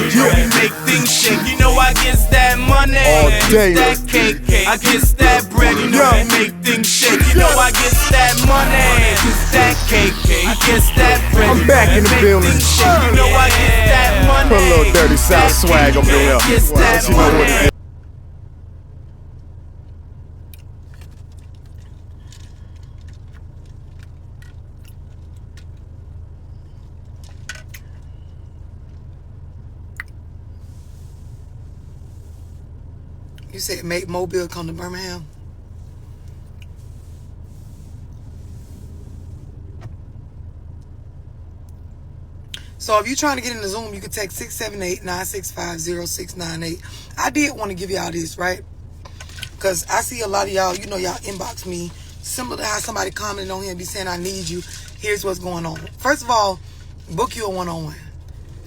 You know we make things shake. You know I gets that money, all day. that cake, I gets that bread. You know we make things shake. You know I gets that money, that cake, I gets that bread. I'm back in the building. You know I get that money. Put a little dirty South swag up in here. That You know what it is. You said make Mobile come to Birmingham? So if you're trying to get in the Zoom, you can text 678-965-0698. I did want to give y'all this, right? Because I see a lot of y'all, you know, y'all inbox me. Similar to how somebody commented on here and be saying, I need you. Here's what's going on. First of all, book you a one-on-one.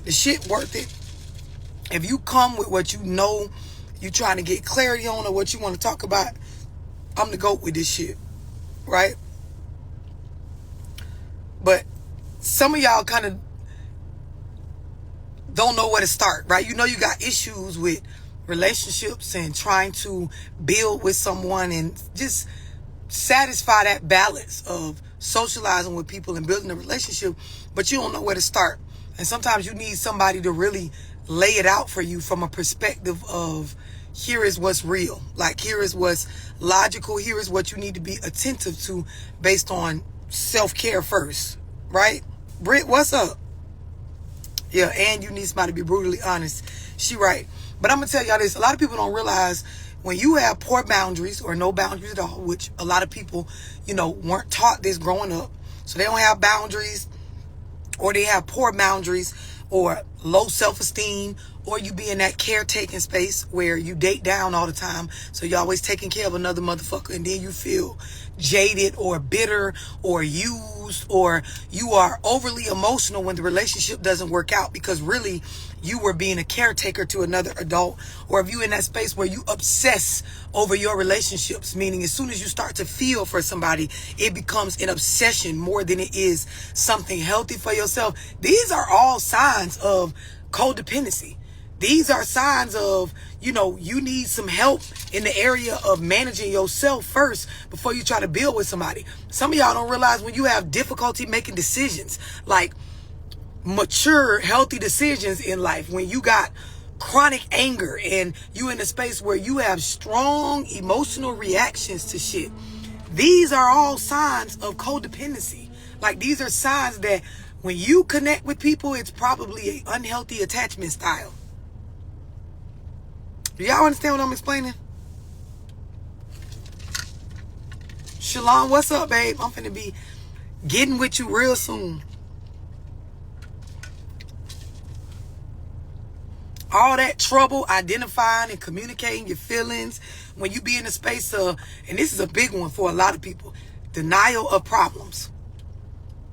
The shit worth it. If you come with what you know you trying to get clarity on or what you want to talk about, I'm the GOAT with this shit, right? But some of y'all kind of don't know where to start, right? You know you got issues with relationships and trying to build with someone and just satisfy that balance of socializing with people and building a relationship, but you don't know where to start. And sometimes you need somebody to really lay it out for you from a perspective of, here is what's real. Like, here is what's logical. Here is what you need to be attentive to based on self-care first, right? Britt, what's up? Yeah, and you need somebody to be brutally honest. She right. But I'm going to tell y'all this. A lot of people don't realize when you have poor boundaries or no boundaries at all, which a lot of people, you know, weren't taught this growing up. So they don't have boundaries, or they have poor boundaries, or low self-esteem, or you be in that caretaking space where you date down all the time. So you're always taking care of another motherfucker, and then you feel jaded or bitter or used, or you are overly emotional when the relationship doesn't work out because really you were being a caretaker to another adult. Or if you in that space where you obsess over your relationships, meaning as soon as you start to feel for somebody, it becomes an obsession more than it is something healthy for yourself. These are all signs of codependency. These are signs of, you know, you need some help in the area of managing yourself first before you try to build with somebody. Some of y'all don't realize when you have difficulty making decisions, like mature, healthy decisions in life, when you got chronic anger and you in a space where you have strong emotional reactions to shit, these are all signs of codependency. Like, these are signs that when you connect with people, it's probably an unhealthy attachment style. Do y'all understand what I'm explaining? Shalom, what's up, babe? I'm finna be getting with you real soon. All that trouble identifying and communicating your feelings when you be in a space of, and this is a big one for a lot of people, denial of problems.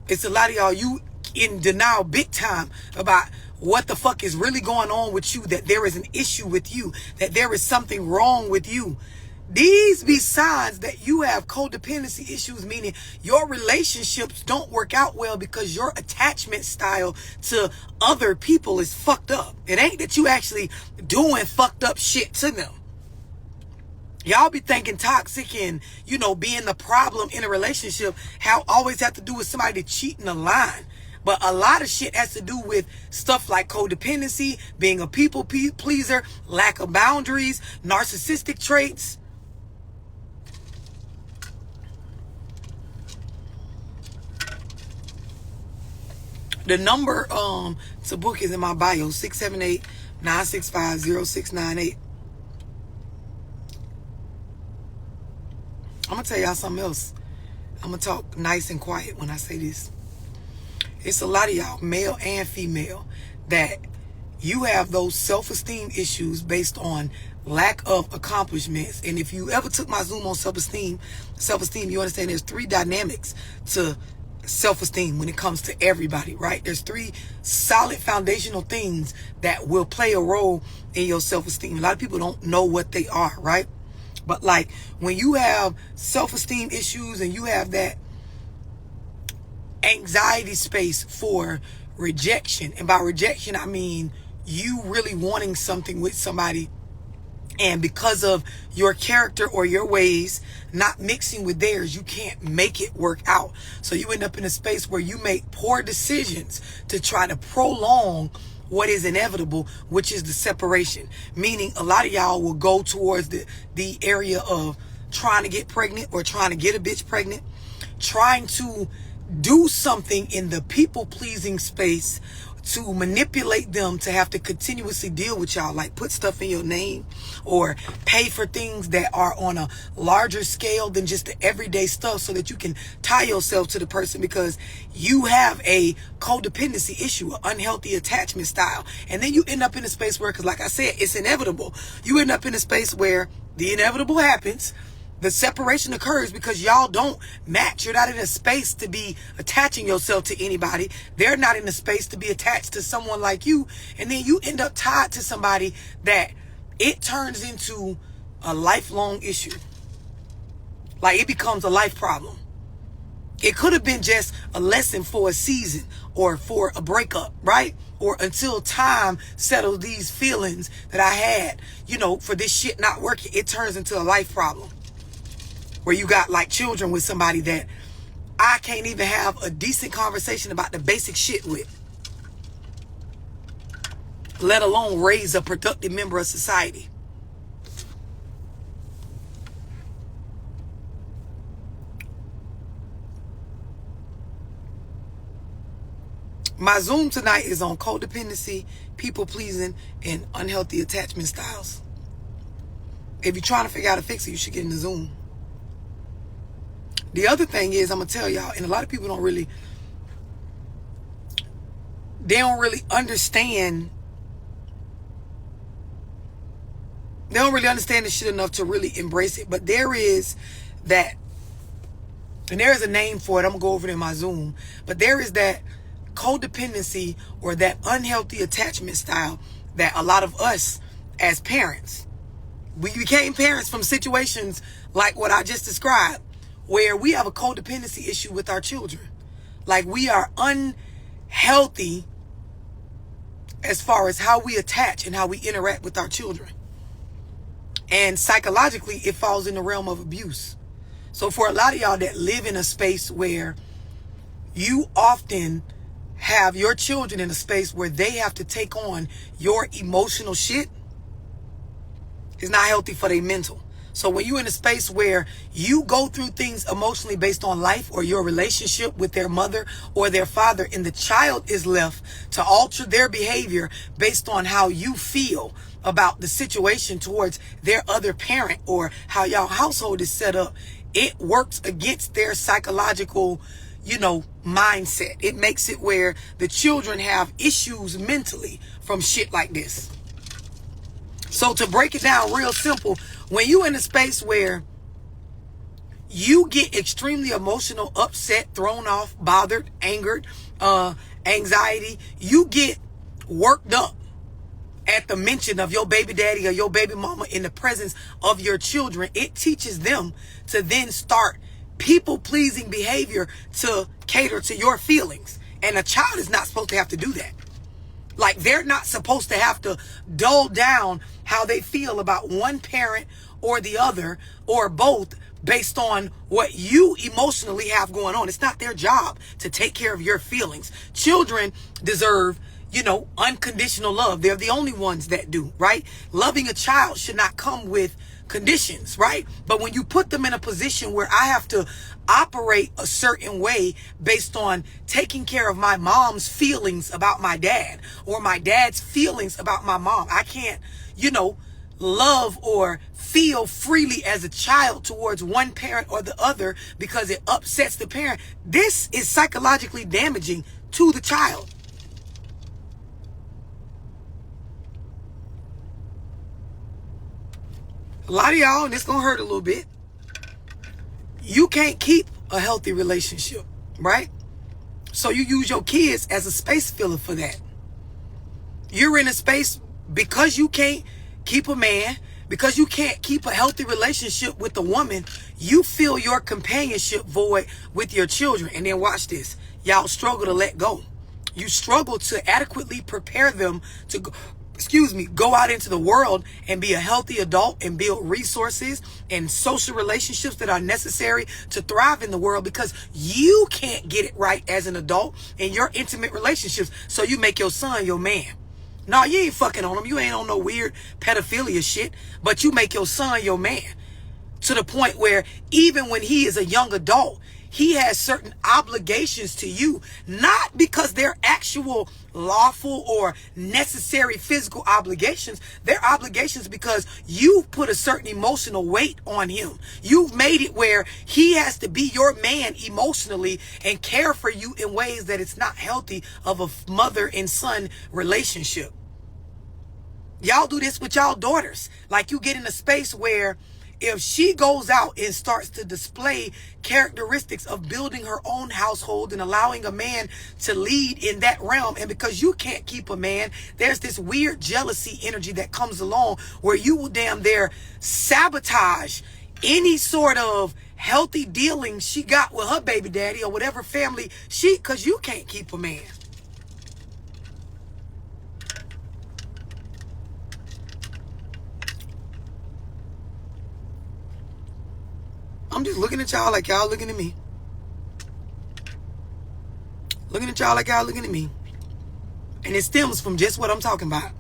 It's a lot of y'all, you in denial big time about what the fuck is really going on with you, that there is an issue with you, that there is something wrong with you. These be signs that you have codependency issues, meaning your relationships don't work out well because your attachment style to other people is fucked up. It ain't that you actually doing fucked up shit to them. Y'all be thinking toxic and, you know, being the problem in a relationship, how always have to do with somebody cheating a line. But a lot of shit has to do with stuff like codependency, being a people pleaser, lack of boundaries, narcissistic traits. The number to book is in my bio, 678-965-0698. I'm going to tell y'all something else. I'm going to talk nice and quiet when I say this. It's a lot of y'all, male and female, that you have those self-esteem issues based on lack of accomplishments. And if you ever took my Zoom on self-esteem, you understand there's 3 dynamics to self-esteem when it comes to everybody, right? There's 3 solid foundational things that will play a role in your self-esteem. A lot of people don't know what they are, right? But like when you have self-esteem issues and you have that anxiety space for rejection, and by rejection I mean you really wanting something with somebody, and because of your character or your ways not mixing with theirs, you can't make it work out. So you end up in a space where you make poor decisions to try to prolong what is inevitable, which is the separation. Meaning a lot of y'all will go towards the area of trying to get pregnant or trying to get a bitch pregnant, trying to do something in the people-pleasing space to manipulate them to have to continuously deal with y'all, like put stuff in your name or pay for things that are on a larger scale than just the everyday stuff, so that you can tie yourself to the person because you have a codependency issue, an unhealthy attachment style. And then you end up in a space where, because like I said, it's inevitable. You end up in a space where the inevitable happens. The separation occurs because y'all don't match. You're not in a space to be attaching yourself to anybody. They're not in a space to be attached to someone like you. And then you end up tied to somebody that it turns into a lifelong issue. Like it becomes a life problem. It could have been just a lesson for a season or for a breakup, right? Or until time settles these feelings that I had, for this shit not working. It turns into a life problem, where you got like children with somebody that I can't even have a decent conversation about the basic shit with, let alone raise a productive member of society. My Zoom tonight is on codependency, people pleasing, and unhealthy attachment styles. If you're trying to figure out how to fix it, you should get in the Zoom. The other thing is, I'm going to tell y'all, and a lot of people don't really understand. They don't really understand this shit enough to really embrace it. But there is that, and there is a name for it. I'm going to go over it in my Zoom. But there is that codependency or that unhealthy attachment style that a lot of us as parents, we became parents from situations like what I just described, where we have a codependency issue with our children. Like we are unhealthy as far as how we attach and how we interact with our children. And psychologically, it falls in the realm of abuse. So for a lot of y'all that live in a space where you often have your children in a space where they have to take on your emotional shit, it's not healthy for their mental. So when you're in a space where you go through things emotionally based on life or your relationship with their mother or their father, and the child is left to alter their behavior based on how you feel about the situation towards their other parent or how y'all household is set up, it works against their psychological, mindset. It makes it where the children have issues mentally from shit like this. So to break it down real simple, when you in a space where you get extremely emotional, upset, thrown off, bothered, angered, anxiety, you get worked up at the mention of your baby daddy or your baby mama in the presence of your children, it teaches them to then start people-pleasing behavior to cater to your feelings. And a child is not supposed to have to do that. Like, they're not supposed to have to dull down how they feel about one parent or the other or both based on what you emotionally have going on. It's not their job to take care of your feelings. Children deserve, unconditional love. They're the only ones that do, right? Loving a child should not come with conditions, right? But when you put them in a position where I have to operate a certain way based on taking care of my mom's feelings about my dad or my dad's feelings about my mom, I can't, love or feel freely as a child towards one parent or the other because it upsets the parent. This is psychologically damaging to the child. A lot of y'all, and it's gonna hurt a little bit, you can't keep a healthy relationship, right? So you use your kids as a space filler for that. You're in a space because you can't keep a man, because you can't keep a healthy relationship with a woman, you fill your companionship void with your children. And then watch this. Y'all struggle to let go You struggle to adequately prepare them to go out into the world and be a healthy adult and build resources and social relationships that are necessary to thrive in the world, because you can't get it right as an adult in your intimate relationships. So you make your son your man. No, you ain't fucking on him. You ain't on no weird pedophilia shit, but you make your son your man, to the point where even when he is a young adult, he has certain obligations to you, not because they're actual lawful or necessary physical obligations. They're obligations because you've put a certain emotional weight on him. You've made it where he has to be your man emotionally and care for you in ways that it's not healthy of a mother and son relationship. Y'all do this with y'all daughters. Like, you get in a space where if she goes out and starts to display characteristics of building her own household and allowing a man to lead in that realm, and because you can't keep a man, there's this weird jealousy energy that comes along where you will damn there sabotage any sort of healthy dealings she got with her baby daddy or whatever family because you can't keep a man. I'm just looking at y'all like y'all looking at me. Looking at y'all like y'all looking at me. And it stems from just what I'm talking about.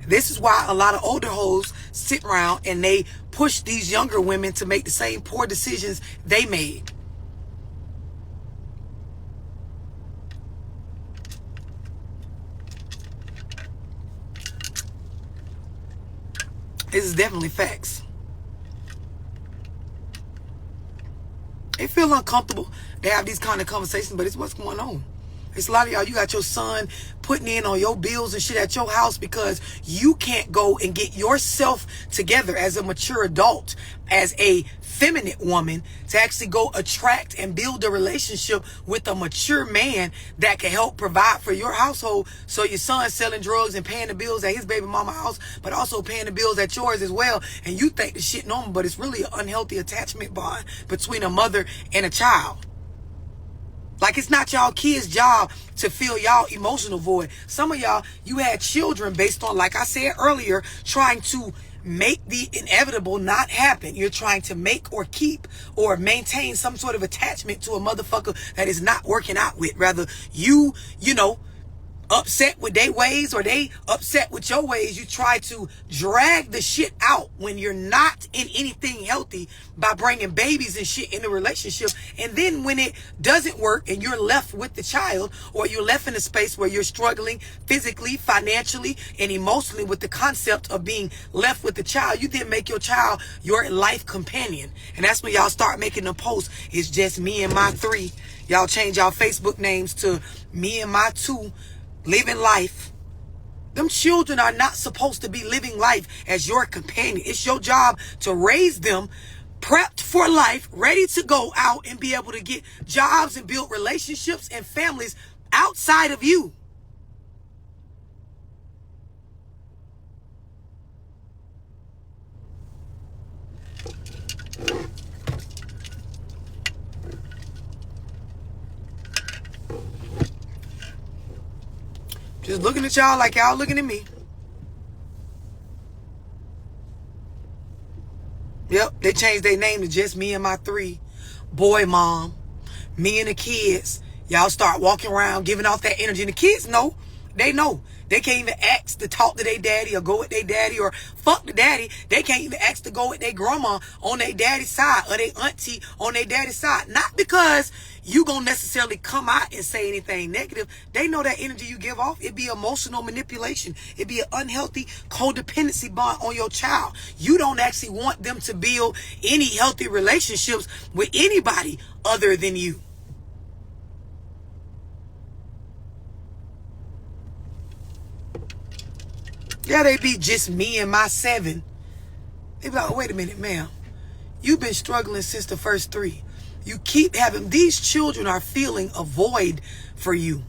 This is why a lot of older hoes sit around and they push these younger women to make the same poor decisions they made. This is definitely facts. It feel uncomfortable to have these kind of conversations, but it's what's going on. It's a lot of y'all, you got your son putting in on your bills and shit at your house because you can't go and get yourself together as a mature adult, as a feminine woman, to actually go attract and build a relationship with a mature man that can help provide for your household. So your son's selling drugs and paying the bills at his baby mama house, but also paying the bills at yours as well. And you think the shit normal, but it's really an unhealthy attachment bond between a mother and a child. Like, it's not y'all kids' job to fill y'all emotional void. Some of y'all, you had children based on, like I said earlier, trying to make the inevitable not happen. You're trying to make or keep or maintain some sort of attachment to a motherfucker that is not working out with. Rather, you know, upset with their ways or they upset with your ways. You try to drag the shit out when you're not in anything healthy by bringing babies and shit in the relationship. And then when it doesn't work and you're left with the child, or you're left in a space where you're struggling physically, financially, and emotionally with the concept of being left with the child, you then make your child your life companion. And that's when y'all start making the post, it's just me and my 3. Y'all change y'all Facebook names to me and my 2. Living life. Them children are not supposed to be living life as your companion. It's your job to raise them prepped for life, ready to go out and be able to get jobs and build relationships and families outside of you. Just looking at y'all like y'all looking at me. Yep, they changed their name to just me and my 3. Boy, mom, me and the kids. Y'all start walking around giving off that energy. And the kids know. They know. They can't even ask to talk to their daddy or go with their daddy or fuck the daddy. They can't even ask to go with their grandma on their daddy's side or their auntie on their daddy's side. Not because you gonna necessarily come out and say anything negative. They know that energy you give off, it be emotional manipulation. It be an unhealthy codependency bond on your child. You don't actually want them to build any healthy relationships with anybody other than you. Yeah, they be just me and my 7. They be like, oh, wait a minute, ma'am. You've been struggling since the first 3. You keep having, these children are feeling a void for you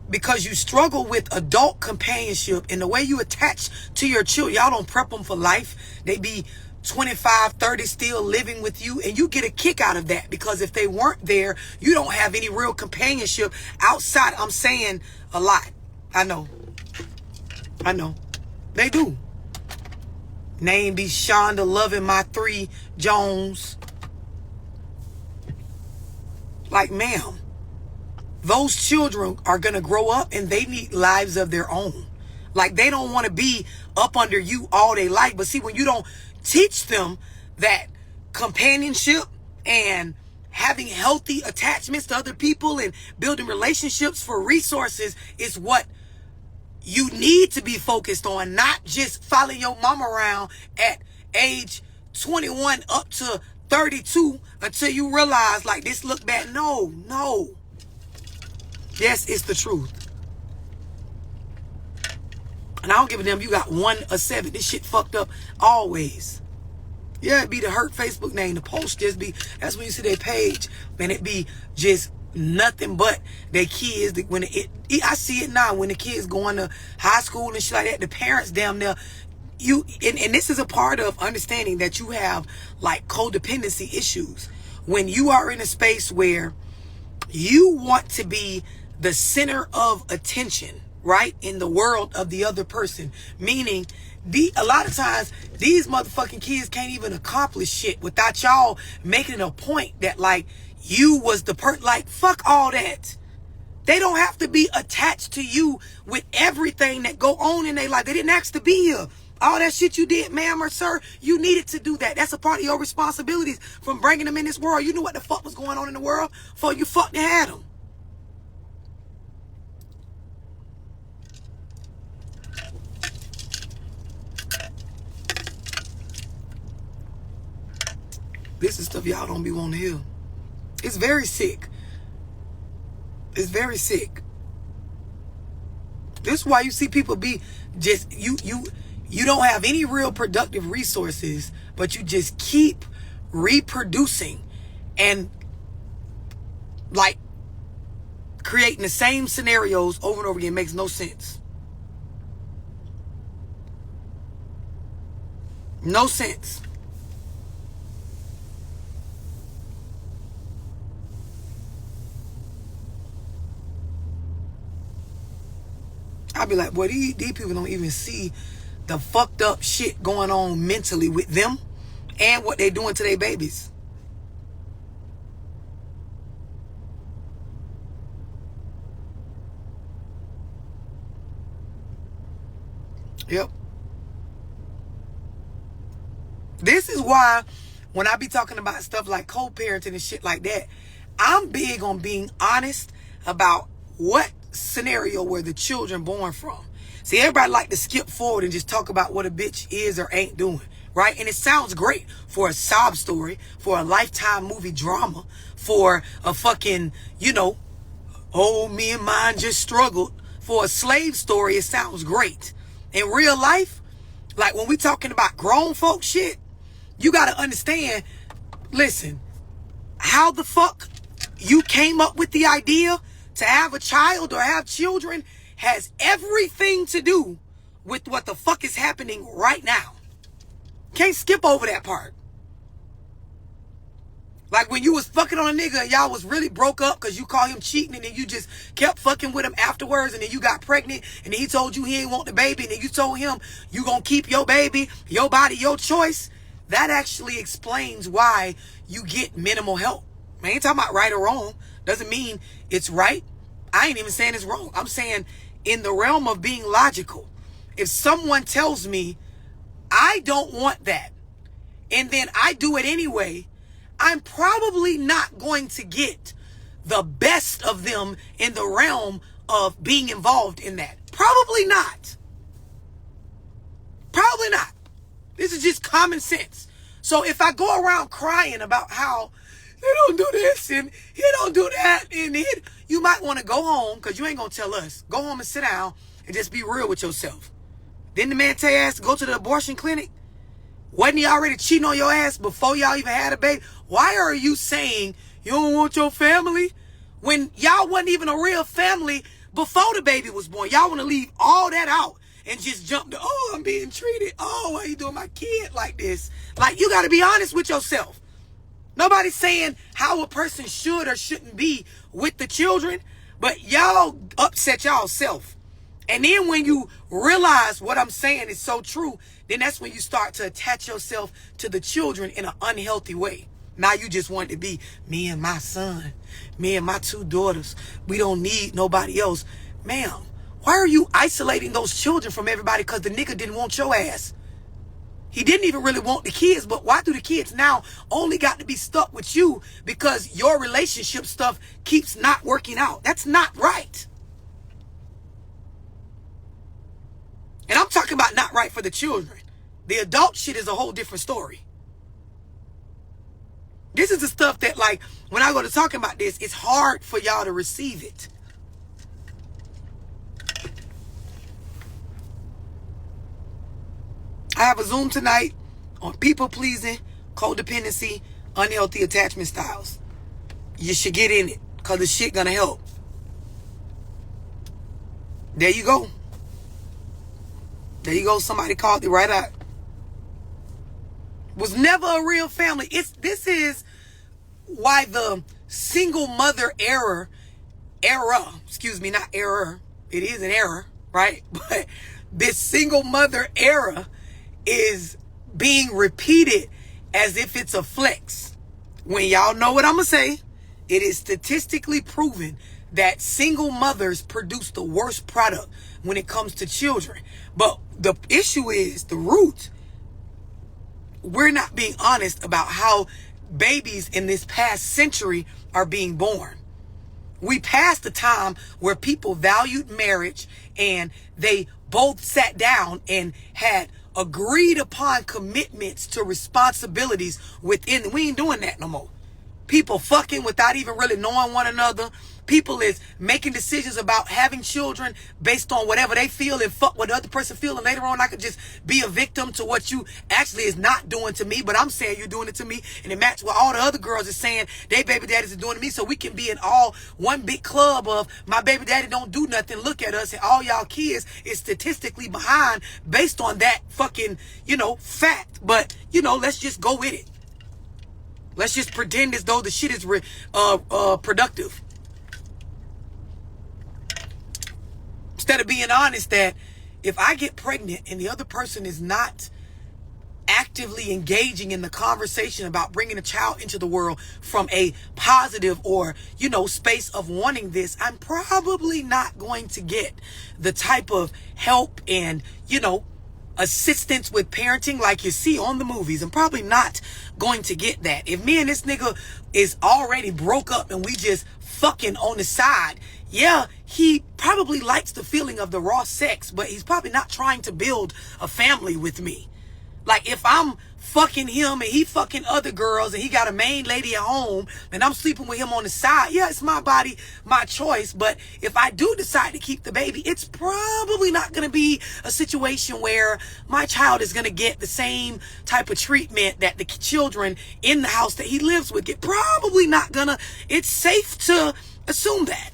because you struggle with adult companionship and the way you attach to your children. Y'all don't prep them for life. They be 25, 30 still living with you, and you get a kick out of that, because if they weren't there, you don't have any real companionship outside. I'm saying a lot. I know. They do. Name be Shonda loving my 3 Jones. Like, ma'am, those children are going to grow up and they need lives of their own. Like, they don't want to be up under you all day life. But see, when you don't teach them that companionship and having healthy attachments to other people and building relationships for resources is what you need to be focused on, not just following your mama around at age 21 up to 32 until you realize, like, this look bad. No. Yes, it's the truth. And I don't give a damn you got 1 or 7. This shit fucked up always. Yeah, it be the hurt Facebook name. The post just be, that's when you see their page, and it be just nothing but their kids. When I see it now, when the kids going to high school and shit like that, the parents down there, and this is a part of understanding that you have like codependency issues. When you are in a space where you want to be the center of attention, right, in the world of the other person, meaning a lot of times these motherfucking kids can't even accomplish shit without y'all making a point that like you was the like, fuck all that. They don't have to be attached to you with everything that go on in their life. They didn't ask to be here. All that shit you did, ma'am or sir, you needed to do that. That's a part of your responsibilities from bringing them in this world. You knew what the fuck was going on in the world before you fucking had them. This is stuff y'all don't be wanting to hear. It's very sick. It's very sick. This is why you see people be just, you don't have any real productive resources, but you just keep reproducing and like creating the same scenarios over and over again. Makes no sense. No sense. I'll be like, boy, these people don't even see the fucked up shit going on mentally with them and what they're doing to their babies. Yep. This is why when I be talking about stuff like co-parenting and shit like that, I'm big on being honest about what scenario where the children born from. See, everybody like to skip forward and just talk about what a bitch is or ain't doing, right? And it sounds great for a sob story, for a Lifetime movie drama, for a fucking, oh, me and mine just struggled. For a slave story, it sounds great. In real life, like when we talking about grown folk shit, you got to understand, listen, how the fuck you came up with the idea to have a child or have children has everything to do with what the fuck is happening right now. Can't skip over that part. Like when you was fucking on a nigga and y'all was really broke up because you called him cheating, and then you just kept fucking with him afterwards, and then you got pregnant, and then he told you he ain't want the baby, and then you told him you gonna keep your baby, your body, your choice. That actually explains why you get minimal help. I ain't talking about right or wrong. Doesn't mean it's right. I ain't even saying it's wrong. I'm saying in the realm of being logical. If someone tells me I don't want that, and then I do it anyway, I'm probably not going to get the best of them in the realm of being involved in that. Probably not. Probably not. This is just common sense. So if I go around crying about how they don't do this and he don't do that, and you might want to go home, because you ain't going to tell us. Go home and sit down and just be real with yourself. Didn't the man tell your ass to go to the abortion clinic? Wasn't he already cheating on your ass before y'all even had a baby? Why are you saying you don't want your family when y'all wasn't even a real family before the baby was born? Y'all want to leave all that out and just jump to, oh, I'm being treated. Oh, why are you doing my kid like this? Like, you got to be honest with yourself. Nobody's saying how a person should or shouldn't be with the children, but y'all upset y'all self. And then when you realize what I'm saying is so true, then that's when you start to attach yourself to the children in an unhealthy way. Now you just want to be me and my son, me and my 2 daughters. We don't need nobody else. Ma'am, why are you isolating those children from everybody because the nigga didn't want your ass? He didn't even really want the kids, but why do the kids now only got to be stuck with you because your relationship stuff keeps not working out? That's not right. And I'm talking about not right for the children. The adult shit is a whole different story. This is the stuff that, like, when I go to talking about this, it's hard for y'all to receive it. I have a Zoom tonight on people-pleasing, codependency, unhealthy attachment styles. You should get in it because the shit gonna help. There you go. There you go. Somebody called it right out. Was never a real family. This is why the single mother era, excuse me, not error. It is an error, right? But this single mother era is being repeated as if it's a flex. When y'all know what I'm going to say, it is statistically proven that single mothers produce the worst product when it comes to children. But the issue is the root. We're not being honest about how babies in this past century are being born. We passed the time where people valued marriage and they both sat down and had agreed upon commitments to responsibilities within. We ain't doing that no more. People fucking without even really knowing one another. People is making decisions about having children based on whatever they feel and fuck what the other person feel. And later on, I could just be a victim to what you actually is not doing to me. But I'm saying you're doing it to me. And it matches what all the other girls are saying they baby daddies are doing to me. So we can be in all one big club of my baby daddy don't do nothing. Look at us. And all y'all kids is statistically behind based on that fucking, fact. But, let's just go with it. Let's just pretend as though the shit is productive. Instead of being honest that if I get pregnant and the other person is not actively engaging in the conversation about bringing a child into the world from a positive or, space of wanting this, I'm probably not going to get the type of help and, assistance with parenting like you see on the movies. I'm probably not going to get that. If me and this nigga is already broke up and we just fucking on the side, yeah, he probably likes the feeling of the raw sex, but he's probably not trying to build a family with me. Like if I'm fucking him and he fucking other girls and he got a main lady at home and I'm sleeping with him on the side, yeah, it's my body, my choice. But if I do decide to keep the baby, it's probably not going to be a situation where my child is going to get the same type of treatment that the children in the house that he lives with get. Probably not gonna. It's safe to assume that.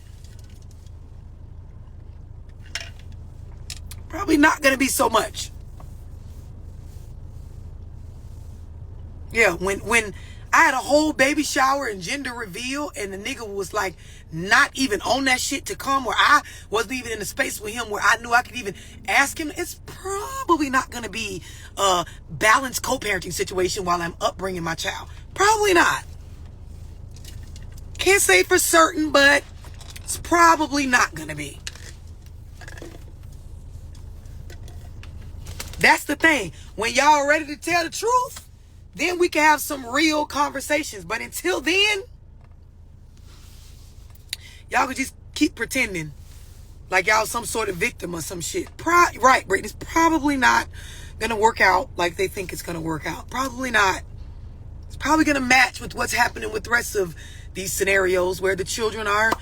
Probably not going to be so much. Yeah, when I had a whole baby shower and gender reveal and the nigga was like not even on that shit to come, where I wasn't even in the space with him where I knew I could even ask him, it's probably not going to be a balanced co-parenting situation while I'm upbringing my child. Probably not. Can't say for certain, but it's probably not going to be. That's the thing. When y'all ready to tell the truth, then we can have some real conversations. But until then, y'all can just keep pretending like y'all some sort of victim or some shit. Right, Brittany, it's probably not going to work out like they think it's going to work out. Probably not. It's probably going to match with what's happening with the rest of these scenarios where the children are,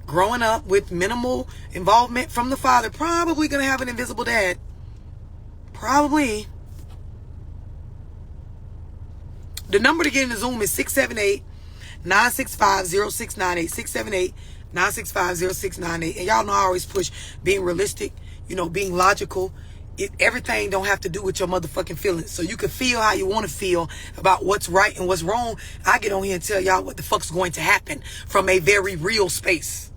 growing up with minimal involvement from the father. Probably going to have an invisible dad. Probably. The number to get in the Zoom is 678-965-0698. 678-965-0698. And y'all know I always push being realistic. you know, being logical. Everything don't have to do with your motherfucking feelings. So you can feel how you want to feel about what's right and what's wrong. I get on here and tell y'all what the fuck's going to happen from a very real space.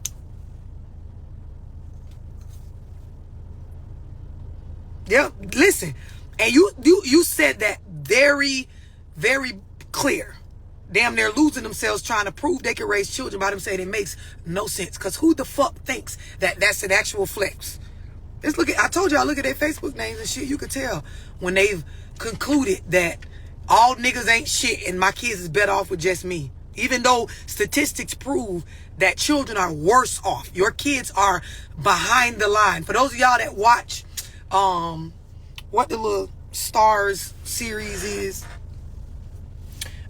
Yeah, listen. And you said that very, very clear. Damn, they're losing themselves trying to prove they can raise children by themselves. It makes no sense. Because who the fuck thinks that that's an actual flex? Let's look at, I told y'all, look at their Facebook names and shit. You could tell when they've concluded that all niggas ain't shit and my kids is better off with just me. Even though statistics prove that children are worse off. Your kids are behind the line. For those of y'all that watch what the little Stars series is,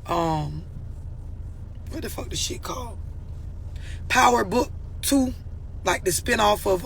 what the fuck the shit called? Power Book 2, like the spinoff of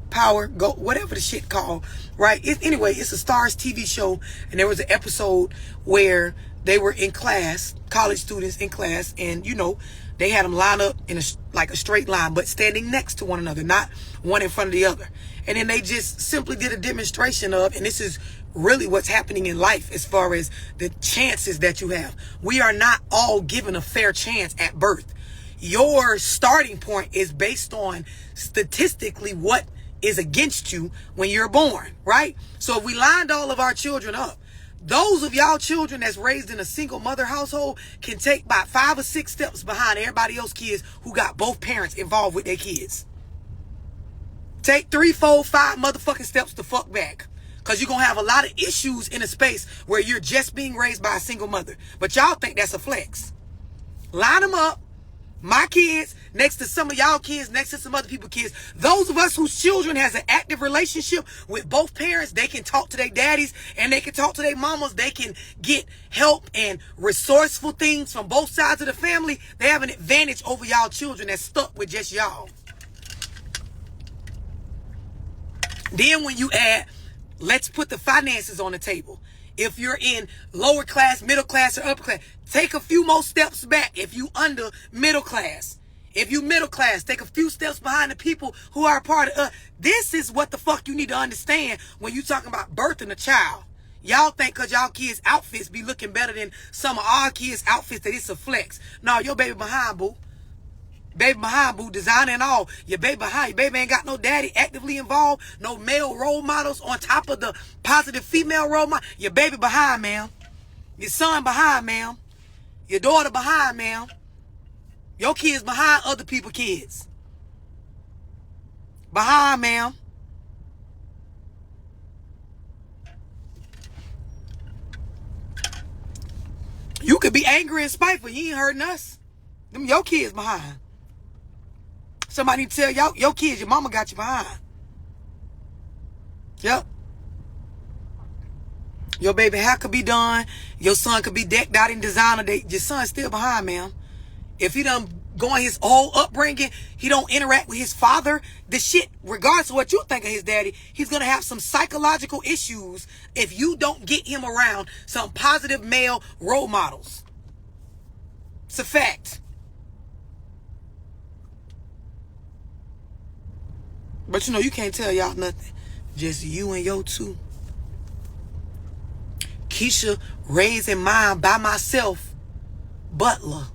Power Go, whatever the shit called, right? Anyway, it's a Stars TV show, and there was an episode where they were in class, college students in class, and you know, they had them line up in like a straight line, but standing next to one another, not one in front of the other. And then they just simply did a demonstration of, and this is really what's happening in life as far as the chances that you have. We are not all given a fair chance at birth. Your starting point is based on statistically what is against you when you're born, right? So if we lined all of our children up, those of y'all children that's raised in a single mother household can take about 5 or 6 steps behind everybody else kids who got both parents involved with their kids. Take 3, 4, 5 motherfucking steps the fuck back. Because you're going to have a lot of issues in a space where you're just being raised by a single mother. But y'all think that's a flex. Line them up. My kids next to some of y'all kids, next to some other people's kids. Those of us whose children has an active relationship with both parents, they can talk to their daddies and they can talk to their mamas. They can get help and resourceful things from both sides of the family. They have an advantage over y'all children that's stuck with just y'all. Then when you add, let's put the finances on the table. If you're in lower class, middle class, or upper class, take a few more steps back. If you under middle class, if you middle class, take a few steps behind the people who are a part of this is what the fuck you need to understand when you talking about birthing a child. Y'all think because y'all kids' outfits be looking better than some of our kids' outfits that it's a flex. No, your baby behind, boo. Baby behind, boo, designer and all. Your baby behind. Your baby ain't got no daddy actively involved. No male role models on top of the positive female role model. Your baby behind, ma'am. Your son behind, ma'am. Your daughter behind, ma'am. Your kids behind other people's kids. Behind, ma'am. You could be angry and spiteful. You ain't hurting us. Them your kids behind. Somebody need to tell y'all, your kids, your mama got you behind. Yep. Your baby hair could be done. Your son could be decked out in designer. Your son's still behind, ma'am. If he done going his whole upbringing, he don't interact with his father, the shit, regardless of what you think of his daddy, he's going to have some psychological issues if you don't get him around some positive male role models. It's a fact. But you know, you can't tell y'all nothing. Just you and your two. Keisha raising mine by myself. Butler.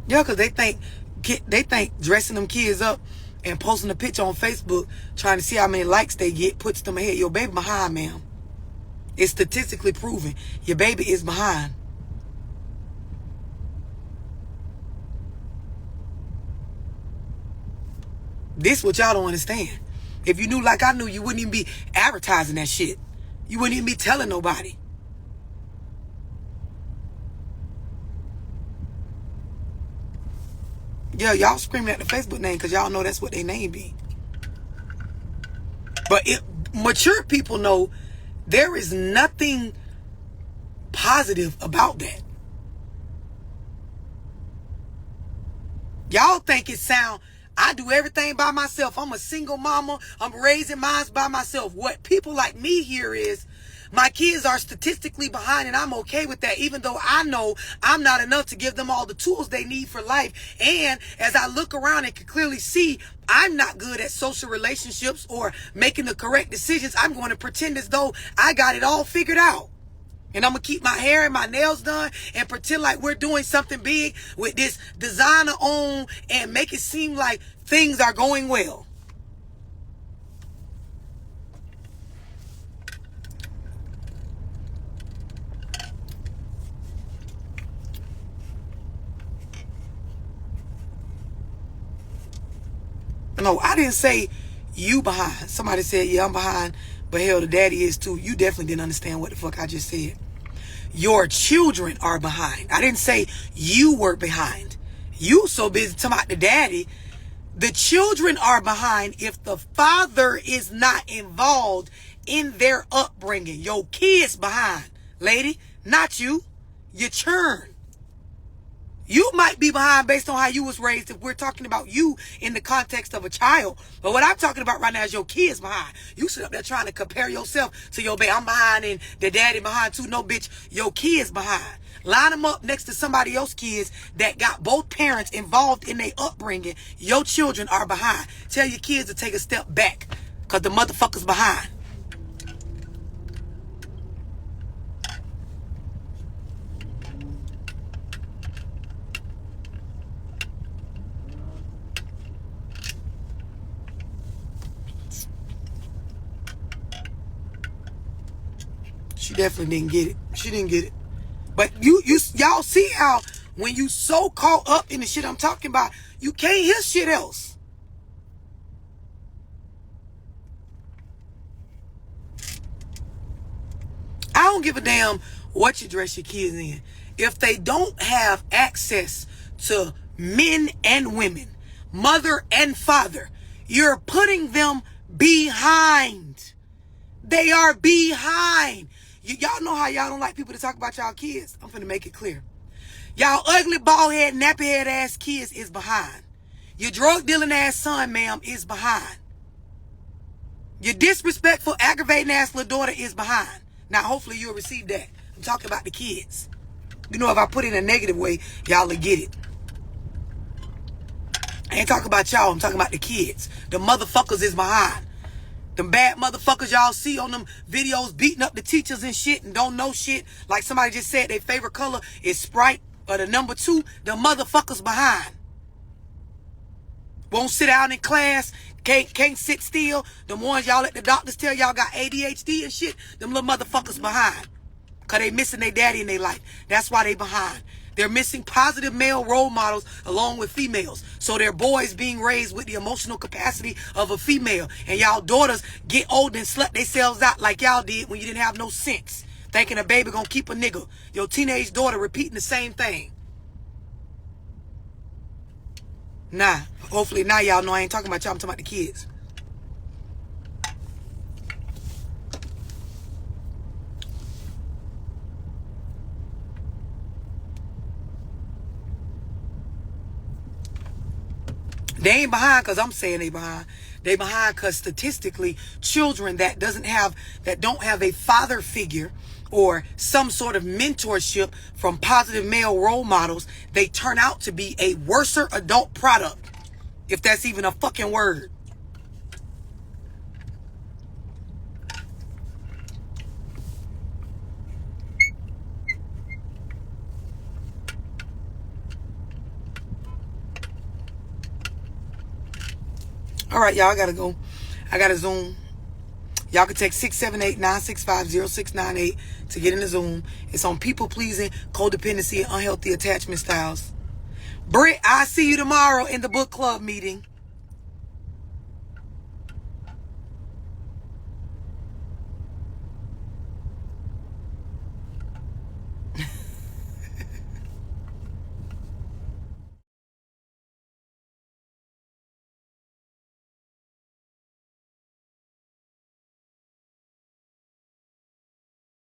Yeah, because they think dressing them kids up and posting a picture on Facebook trying to see how many likes they get puts them ahead. Your baby behind, ma'am. It's statistically proven. Your baby is behind. This what y'all don't understand. If you knew like I knew, you wouldn't even be advertising that shit. You wouldn't even be telling nobody. Yeah, y'all screaming at the Facebook name because y'all know that's what their name be. But mature people know there is nothing positive about that. Y'all think it sound, I do everything by myself. I'm a single mama. I'm raising mine by myself. What people like me hear is, My kids are statistically behind, and I'm okay with that, even though I know I'm not enough to give them all the tools they need for life. And as I look around and can clearly see I'm not good at social relationships or making the correct decisions, I'm going to pretend as though I got it all figured out. And I'm going to keep my hair and my nails done and pretend like we're doing something big with this designer on and make it seem like things are going well. No, I didn't say you behind. Somebody said, yeah, I'm behind, but hell, the daddy is too. You definitely didn't understand what the fuck I just said. Your children are behind. I didn't say you were behind. You so busy talking about the daddy. The children are behind if the father is not involved in their upbringing. Your kids behind, lady, not you. You churn. You might be behind based on how you was raised if we're talking about you in the context of a child. But what I'm talking about right now is your kids behind. You sit up there trying to compare yourself to your baby. I'm behind and the daddy behind too. No, bitch, your kids behind. Line them up next to somebody else's kids that got both parents involved in their upbringing. Your children are behind. Tell your kids to take a step back because the motherfucker's behind. She definitely didn't get it. She didn't get it. But y'all see how when you so caught up in the shit I'm talking about, you can't hear shit else. I don't give a damn what you dress your kids in. If they don't have access to men and women, mother and father, you're putting them behind. They are behind. Y'all know how y'all don't like people to talk about y'all kids. I'm finna make it clear. Y'all ugly, bald head, nappy head ass kids is behind. Your drug dealing ass son, ma'am, is behind. Your disrespectful, aggravating ass little daughter is behind. Now, hopefully you'll receive that. I'm talking about the kids. You know, if I put it in a negative way, y'all will get it. I ain't talking about y'all. I'm talking about the kids. The motherfuckers is behind. Them bad motherfuckers y'all see on them videos beating up the teachers and shit and don't know shit. Like somebody just said their favorite color is Sprite or the number 2. The motherfuckers behind. Won't sit down in class. Can't sit still. Them ones y'all let the doctors tell y'all got ADHD and shit. Them little motherfuckers behind. Because they missing their daddy in their life. That's why they behind. They're missing positive male role models along with females. So their boys being raised with the emotional capacity of a female. And y'all daughters get old and slut themselves out like y'all did when you didn't have no sense. Thinking a baby gonna keep a nigga. Your teenage daughter repeating the same thing. Nah. Hopefully now y'all know I ain't talking about y'all. I'm talking about the kids. They ain't behind because I'm saying they behind. They behind because statistically, children that don't have a father figure or some sort of mentorship from positive male role models, they turn out to be a worser adult product. If that's even a fucking word. All right, y'all, I gotta go. I gotta Zoom. Y'all can text 678-965-0698 to get in the Zoom. It's on people-pleasing, codependency, and unhealthy attachment styles. Britt, I'll see you tomorrow in the book club meeting.